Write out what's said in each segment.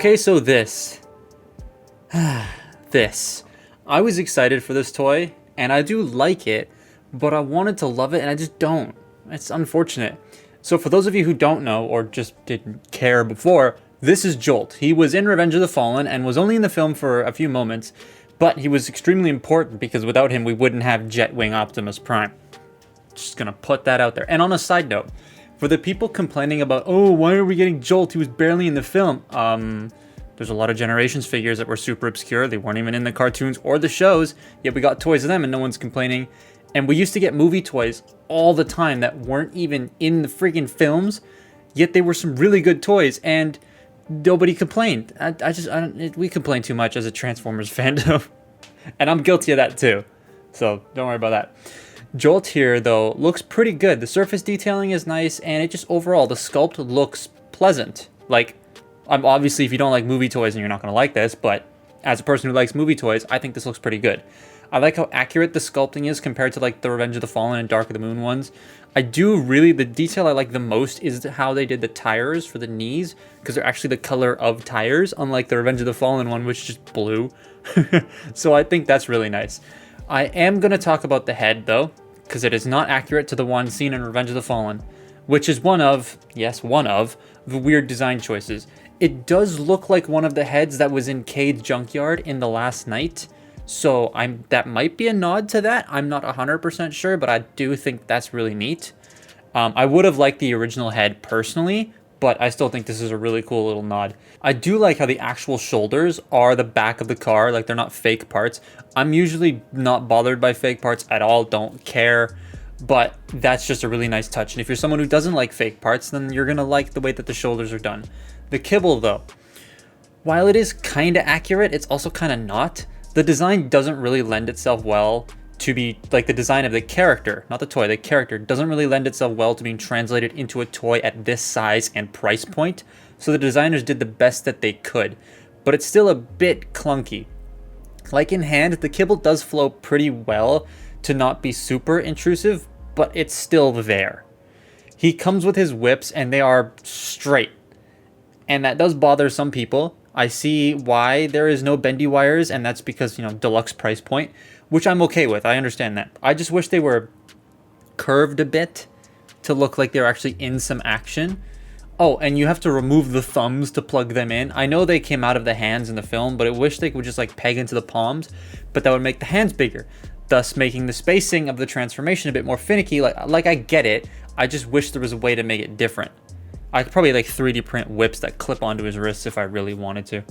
Okay, so this. This. I was excited for this toy, and I do like it, but I wanted to love it, and I just don't. It's unfortunate. So for those of you who don't know, or just didn't care before, this is Jolt. He was in Revenge of the Fallen, and was only in the film for a few moments, but he was extremely important, because without him, we wouldn't have Jetwing Optimus Prime. Just gonna put that out there. And on a side note, for the people complaining about, oh, why are we getting Jolt? He was barely in the film. There's a lot of Generations figures that were super obscure. They weren't even in the cartoons or the shows, yet we got toys of them and no one's complaining. And we used to get movie toys all the time that weren't even in the friggin' films, yet they were some really good toys and nobody complained. We complain too much as a Transformers fandom. And I'm guilty of that too. So don't worry about that. Jolt here, though, looks pretty good. The surface detailing is nice, and it just overall, the sculpt looks pleasant. Like, I'm obviously, if you don't like movie toys, then you're not going to like this, but as a person who likes movie toys, I think this looks pretty good. I like how accurate the sculpting is compared to, like, the Revenge of the Fallen and Dark of the Moon ones. The detail I like the most is how they did the tires for the knees, because they're actually the color of tires, unlike the Revenge of the Fallen one, which is just blue. So I think that's really nice. I am going to talk about the head, though, because it is not accurate to the one seen in Revenge of the Fallen, which is one of the weird design choices. It does look like one of the heads that was in Cade's junkyard in The Last Night, so that might be a nod to that. I'm not 100% sure, but I do think that's really neat. I would have liked the original head personally, but I still think this is a really cool little nod. I do like how the actual shoulders are the back of the car, like they're not fake parts. I'm usually not bothered by fake parts at all, don't care, but that's just a really nice touch. And if you're someone who doesn't like fake parts, then you're gonna like the way that the shoulders are done. The kibble, though, while it is kinda accurate, it's also kinda not. The design doesn't really lend itself well to be, like, the design of the character, not the toy, the character doesn't really lend itself well to being translated into a toy at this size and price point. So the designers did the best that they could, but it's still a bit clunky. Like in hand, the kibble does flow pretty well to not be super intrusive, but it's still there. He comes with his whips and they are straight, and that does bother some people. I see why there is no bendy wires, and that's because, deluxe price point, which I'm okay with. I understand that. I just wish they were curved a bit to look like they're actually in some action. Oh, and you have to remove the thumbs to plug them in. I know they came out of the hands in the film, but I wish they would just peg into the palms, but that would make the hands bigger, thus making the spacing of the transformation a bit more finicky. Like I get it. I just wish there was a way to make it different. I could probably 3D print whips that clip onto his wrists if I really wanted to.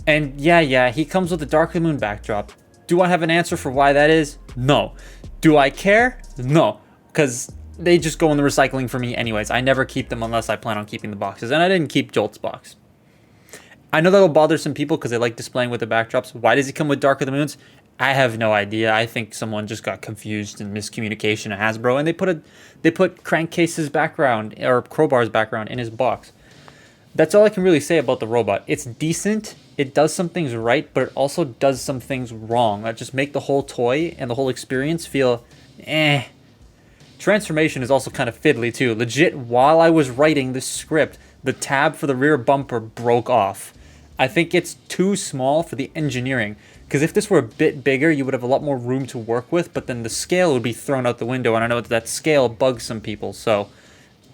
And yeah, he comes with a Dark of the Moon backdrop. Do I have an answer for why that is? No. Do I care? No. Because they just go in the recycling for me anyways. I never keep them unless I plan on keeping the boxes. And I didn't keep Jolt's box. I know that'll bother some people because they like displaying with the backdrops. Why does he come with Dark of the Moons? I have no idea. I think someone just got confused in miscommunication at Hasbro, and they put Crankcase's background or Crowbar's background in his box. That's all I can really say about the robot. It's decent. It does some things right, but it also does some things wrong that just make the whole toy and the whole experience feel eh. Transformation is also kind of fiddly too. Legit, while I was writing this script, the tab for the rear bumper broke off. I think it's too small for the engineering, because if this were a bit bigger, you would have a lot more room to work with, but then the scale would be thrown out the window, and I know that scale bugs some people, so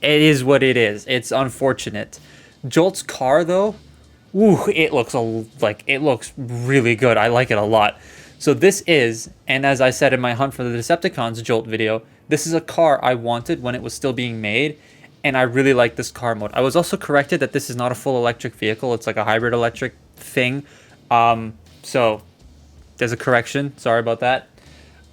it is what it is. It's unfortunate. Jolt's car, though, it looks really good. I like it a lot. So this is, and as I said in my Hunt for the Decepticons Jolt video, this is a car I wanted when it was still being made, and I really like this car mode. I was also corrected that this is not a full electric vehicle. It's like a hybrid electric thing. So there's a correction. Sorry about that.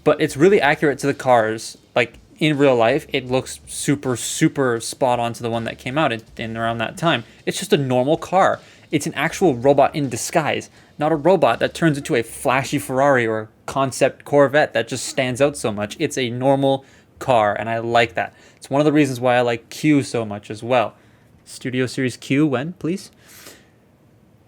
But it's really accurate to the cars. Like, in real life, it looks super, super spot on to the one that came out in around that time. It's just a normal car. It's an actual robot in disguise, not a robot that turns into a flashy Ferrari or a concept Corvette that just stands out so much. It's a normal car, and I like that. It's one of the reasons why I like Q so much as well. Studio Series Q, when, please?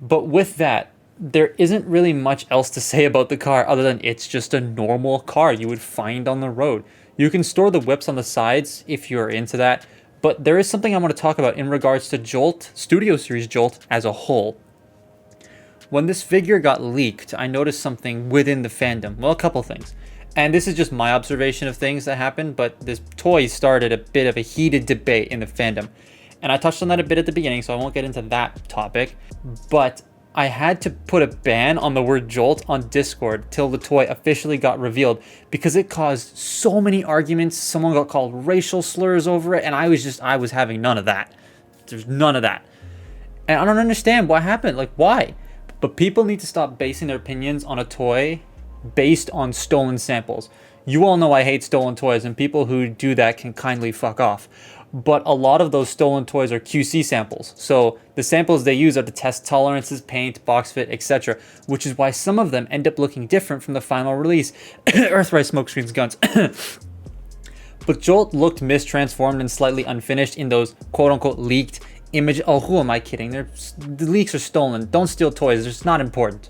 But with that, there isn't really much else to say about the car other than it's just a normal car you would find on the road. You can store the whips on the sides if you're into that, but there is something I want to talk about in regards to Jolt, Studio Series Jolt as a whole. When this figure got leaked, I noticed something within the fandom. Well, a couple things. And this is just my observation of things that happened, but this toy started a bit of a heated debate in the fandom. And I touched on that a bit at the beginning, so I won't get into that topic. But I had to put a ban on the word Jolt on Discord till the toy officially got revealed because it caused so many arguments. Someone got called racial slurs over it, and I was having none of that. There's none of that. And I don't understand what happened. Like, why? But people need to stop basing their opinions on a toy based on stolen samples. You all know I hate stolen toys, and people who do that can kindly fuck off. But a lot of those stolen toys are QC samples. So the samples they use are to test tolerances, paint, box fit, etc. Which is why some of them end up looking different from the final release. Earthrise, smokescreens, guns. But Jolt looked mistransformed and slightly unfinished in those quote-unquote leaked images. Oh, who am I kidding? The leaks are stolen. Don't steal toys. It's not important.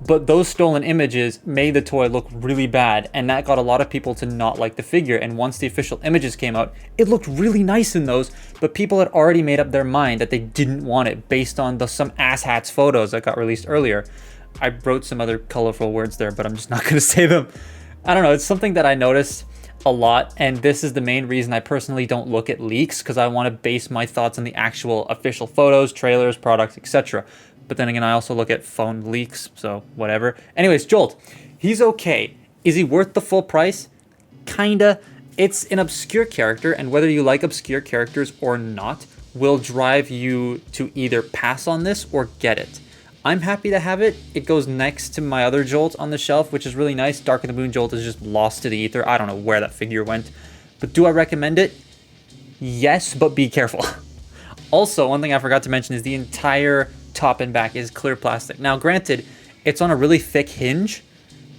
But those stolen images made the toy look really bad, and that got a lot of people to not like the figure. And once the official images came out, it looked really nice in those, but people had already made up their mind that they didn't want it based on some asshats photos that got released earlier. I wrote some other colorful words there, but I'm just not going to say them. I don't know, it's something that I noticed a lot, and this is the main reason I personally don't look at leaks, because I want to base my thoughts on the actual official photos, trailers, products, etc. But then again, I also look at phone leaks, so whatever. Anyways, Jolt, he's okay. Is he worth the full price? Kinda. It's an obscure character, and whether you like obscure characters or not will drive you to either pass on this or get it. I'm happy to have it. It goes next to my other Jolt on the shelf, which is really nice. Dark of the Moon Jolt is just lost to the ether. I don't know where that figure went. But do I recommend it? Yes, but be careful. Also, one thing I forgot to mention is the entire top and back is clear plastic. Now, granted, it's on a really thick hinge,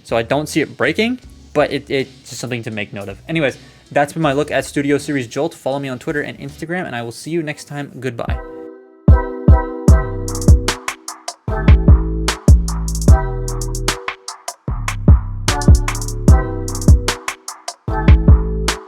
so I don't see it breaking, but it's just something to make note of. Anyways, that's been my look at Studio Series Jolt. Follow me on Twitter and Instagram, and I will see you next time. Goodbye.